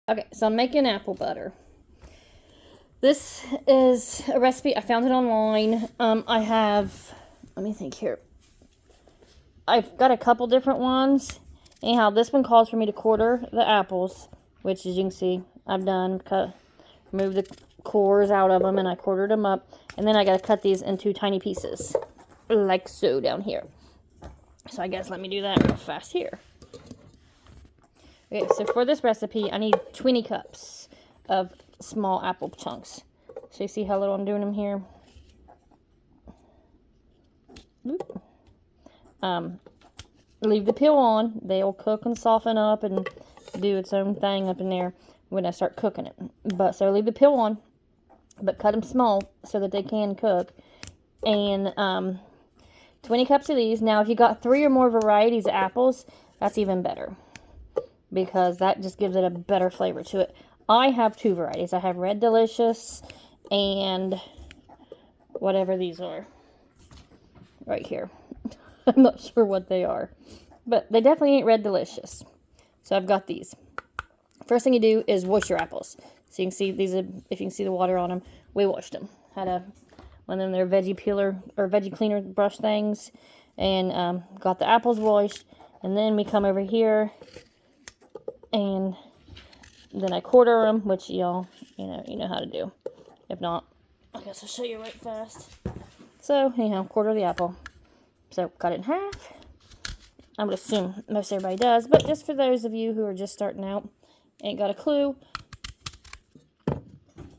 Okay, so I'm making apple butter. This is a recipe. I found it online. Let me think here. I've got a couple different ones. Anyhow, this one calls for me to quarter the apples, which as you can see, I've done. Remove the cores out of them, and I quartered them up. And then I got to cut these into tiny pieces, like so down here. So I guess let me do that real fast here. Okay, so for this recipe, I need 20 cups of small apple chunks. So you see how little I'm doing them here? Leave the peel on. They'll cook and soften up and do its own thing up in there when I start cooking it. So leave the peel on, but cut them small so that they can cook. And 20 cups of these. Now, if you got 3 or more varieties of apples, that's even better, because that just gives it a better flavor to it. I have 2 varieties. I have Red Delicious and whatever these are right here. I'm not sure what they are, but they definitely ain't Red Delicious. So I've got these. First thing you do is wash your apples. So you can see these are, if you can see the water on them, we washed them. Had one of them their veggie peeler or veggie cleaner brush things, and got the apples washed. And then we come over here, and then I quarter them, which y'all, you know how to do. If not, I guess I'll show you right fast. So anyhow, quarter the apple. So cut it in half. I would assume most everybody does, but just for those of you who are just starting out, ain't got a clue.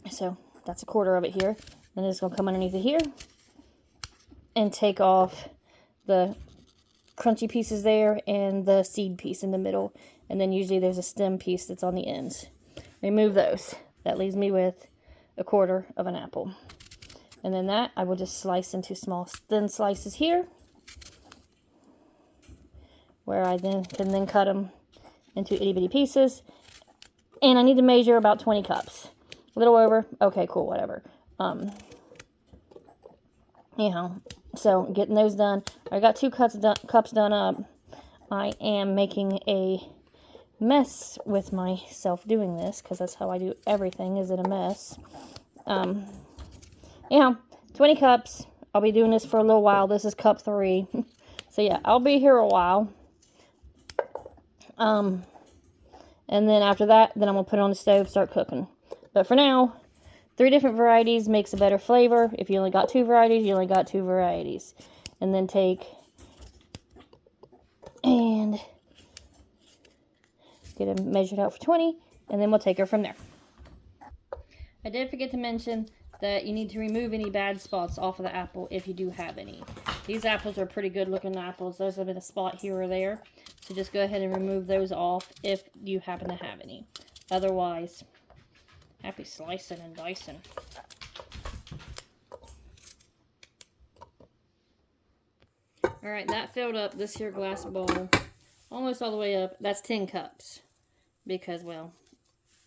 So that's a quarter of it here. Then it's gonna come underneath it here and take off the crunchy pieces there and the seed piece in the middle. And then usually there's a stem piece that's on the ends. Remove those. That leaves me with a quarter of an apple. And then that I will just slice into small thin slices here, where I then can cut them into itty bitty pieces. And I need to measure about 20 cups. A little over. Okay, cool, whatever. So getting those done. I got 2 cups done up. I am making a mess with myself doing this, because that's how I do everything, is in a mess. 20 cups. I'll be doing this for a little while. This is cup 3. So yeah, I'll be here a while. And then after that, then I'm going to put it on the stove, start cooking. But for now, 3 different varieties makes a better flavor. If you only got 2 varieties, you only got 2 varieties. And then take and get it measured out for 20, and then we'll take her from there. I did forget to mention that you need to remove any bad spots off of the apple if you do have any. These apples are pretty good looking apples. There's been a spot here or there. So just go ahead and remove those off if you happen to have any. Otherwise, happy slicing and dicing. Alright, that filled up this here glass bowl almost all the way up. That's 10 cups. Because, well,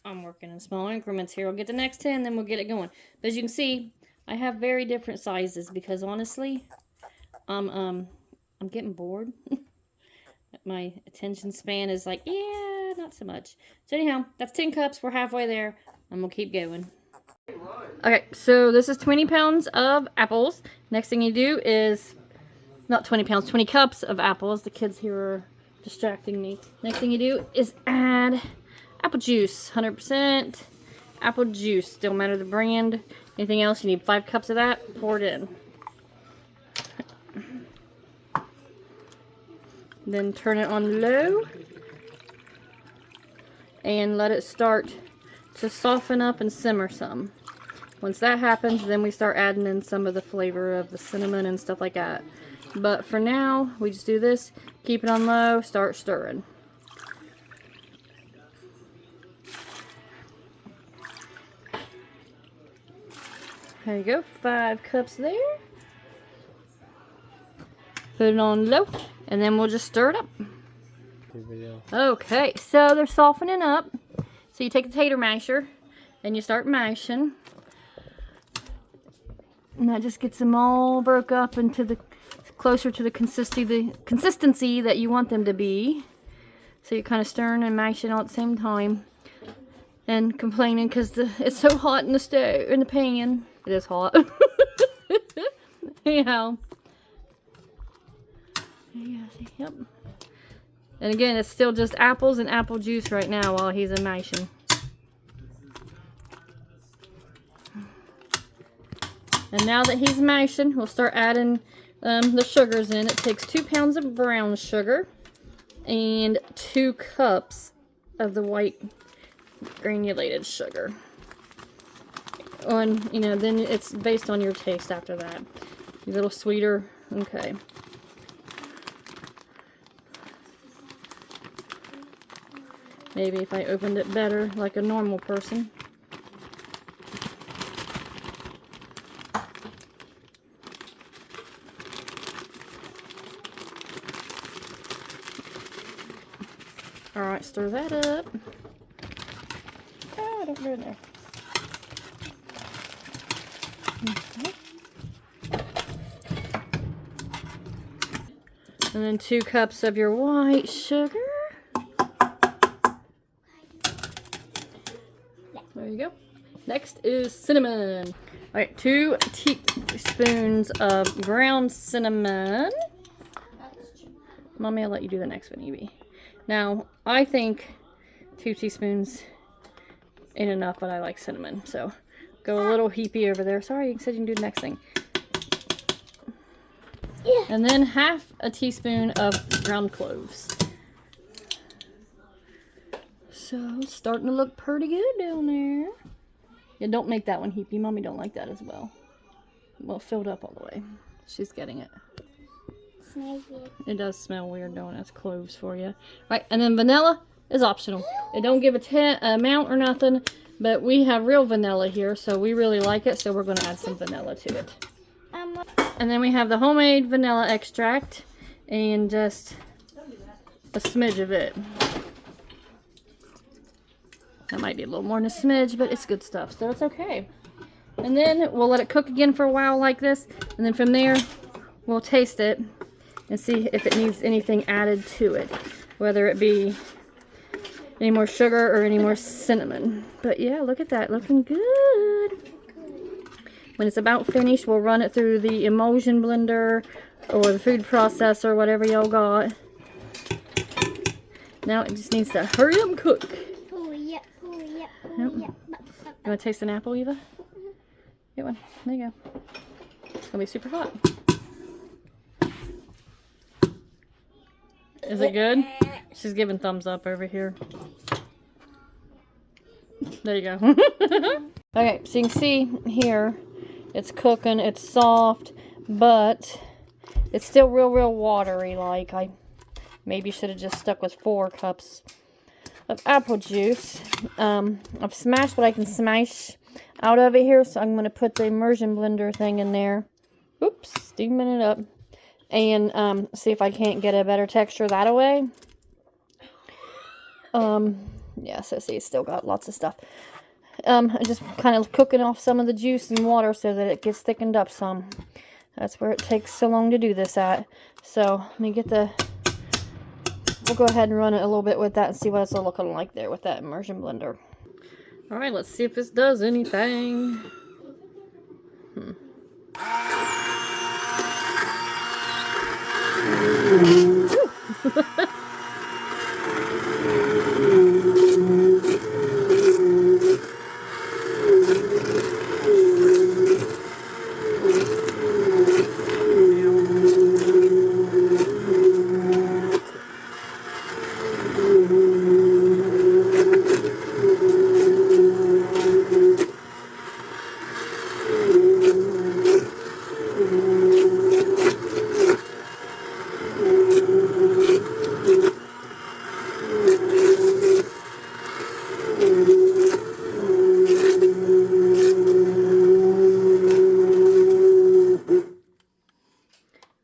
I'm working in small increments here. I'll get the next 10, then we'll get it going. But as you can see, I have very different sizes because honestly, I'm getting bored. My attention span is like, yeah, not so much. So anyhow, that's 10 cups. We're halfway there. And we'll keep going. Okay, so this is 20 pounds of apples. Next thing you do is, not 20 pounds, 20 cups of apples. The kids here are distracting me. Next thing you do is add apple juice. 100% apple juice. Don't matter the brand. Anything else, you need 5 cups of that. Pour it in. Then turn it on low and let it start to soften up and simmer some. Once that happens, then we start adding in some of the flavor of the cinnamon and stuff like that. But for now, we just do this, keep it on low, start stirring. There you go, 5 cups there. Put it on low, and then we'll just stir it up. Okay, so they're softening up. So you take the tater masher, and you start mashing. And that just gets them all broke up into the closer to the consistency that you want them to be. So you're kind of stirring and mashing all at the same time. and complaining because it's so hot in the stove, in the pan. It is hot. Yeah. Yep. And again, it's still just apples and apple juice right now while he's mashing. And now that he's mashing, we'll start adding the sugars in. It takes 2 pounds of brown sugar and 2 cups of the white granulated sugar. On, you know, then it's based on your taste after that. A little sweeter, okay. Maybe if I opened it better, like a normal person. Alright, stir that up. Oh, don't go in there. Okay. And then 2 cups of your white sugar. There you go. Next is cinnamon. Alright, 2 teaspoons of ground cinnamon. Mommy, I'll let you do the next one, Evie. Now, I think 2 teaspoons ain't enough, but I like cinnamon. So, go a little heapy over there. Sorry, you said you can do the next thing. Yeah. And then half a teaspoon of ground cloves. So, it's starting to look pretty good down there. Yeah, don't make that one heapy. Mommy don't like that as well. Well, filled up all the way. She's getting it. Smells weird. It does smell weird, don't it? That's cloves for you. Right, and then vanilla is optional. It don't give a amount or nothing, but we have real vanilla here, so we really like it, so we're going to add some vanilla to it. And then we have the homemade vanilla extract, and just a smidge of it. That might be a little more than a smidge, but it's good stuff, so it's okay. And then we'll let it cook again for a while like this, and then from there, we'll taste it and see if it needs anything added to it, whether it be any more sugar or any more cinnamon. But yeah, look at that, looking good. When it's about finished, we'll run it through the emulsion blender or the food processor, whatever y'all got. Now it just needs to hurry up and cook. Hurry up, hurry up, hurry Yep. up. You want to taste an apple, Eva? Get one. There you go. It's going to be super hot. Is it good? She's giving thumbs up over here. There you go. Okay, so you can see here, it's cooking, it's soft, but it's still real watery. Like, I maybe should have just stuck with 4 cups of apple juice. I've smashed what I can smash out of it here, so I'm going to put the immersion blender thing in there. Oops, steaming it up. And see if I can't get a better texture that way. Yeah, so see, it's still got lots of stuff. I'm just kind of cooking off some of the juice and water so that it gets thickened up some. That's where it takes so long to do this at. So, let me get the... We'll go ahead and run it a little bit with that and see what it's looking like there with that immersion blender. Alright, let's see if this does anything.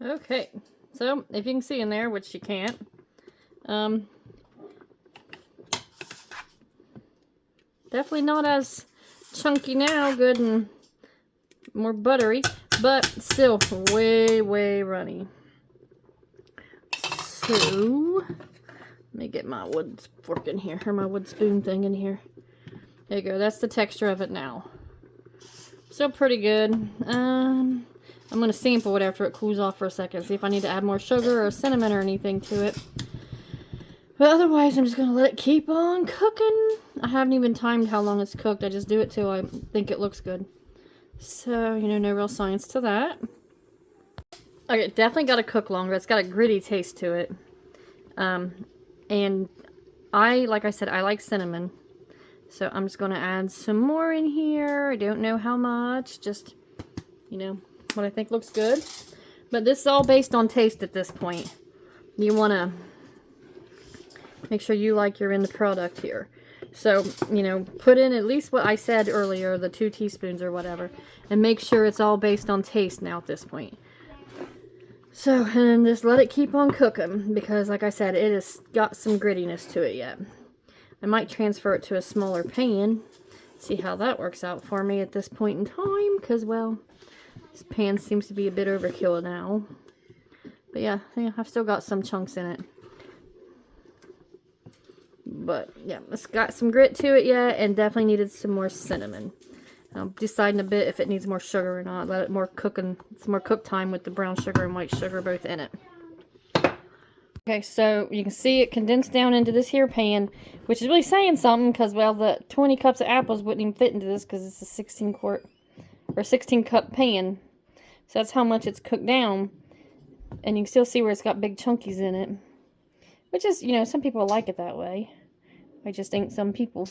Okay, so if you can see in there, which you can't, definitely not as chunky now, good and more buttery, but still way runny. So, let me get my wood fork in here, or my wood spoon thing in here. There you go. That's the texture of it now. Still pretty good. I'm going to sample it after it cools off for a second. See if I need to add more sugar or cinnamon or anything to it. But otherwise, I'm just going to let it keep on cooking. I haven't even timed how long it's cooked. I just do it till I think it looks good. So, you know, no real science to that. Okay, definitely got to cook longer. It's got a gritty taste to it. And like I said, I like cinnamon. So I'm just going to add some more in here. I don't know how much. Just, you know, what I think looks good. But this is all based on taste at this point. You want to make sure you like your end product here. So, you know, put in at least what I said earlier, the 2 teaspoons or whatever. And make sure it's all based on taste now at this point. So, and just let it keep on cooking. Because, like I said, it has got some grittiness to it yet. I might transfer it to a smaller pan. See how that works out for me at this point in time. Because, well, this pan seems to be a bit overkill now. But yeah, I've still got some chunks in it. But yeah, it's got some grit to it yet, and definitely needed some more cinnamon. I'm deciding a bit if it needs more sugar or not. Let it more cooking, some more cook time with the brown sugar and white sugar both in it. Okay, so you can see it condensed down into this here pan, which is really saying something because, well, the 20 cups of apples wouldn't even fit into this because it's a 16 cup pan. So that's how much it's cooked down. And you can still see where it's got big chunkies in it. Which is, you know, some people like it that way. I just ain't some people.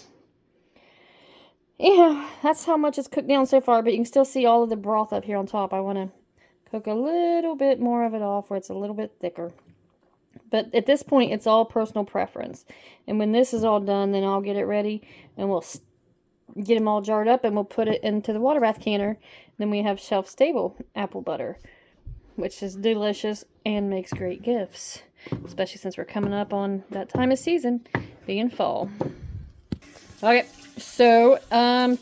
Yeah, that's how much it's cooked down so far. But you can still see all of the broth up here on top. I want to cook a little bit more of it off where it's a little bit thicker. But at this point, it's all personal preference. And when this is all done, then I'll get it ready. And we'll get them all jarred up. And we'll put it into the water bath canner. Then we have shelf-stable apple butter, which is delicious and makes great gifts. Especially since we're coming up on that time of season, being fall. Okay, so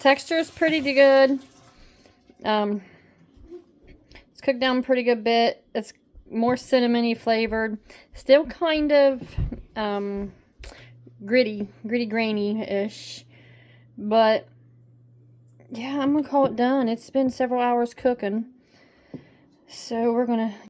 texture is pretty good. It's cooked down a pretty good bit. It's more cinnamony flavored. Still kind of gritty, grainy-ish. But yeah, I'm gonna call it done. It's been several hours cooking. So we're gonna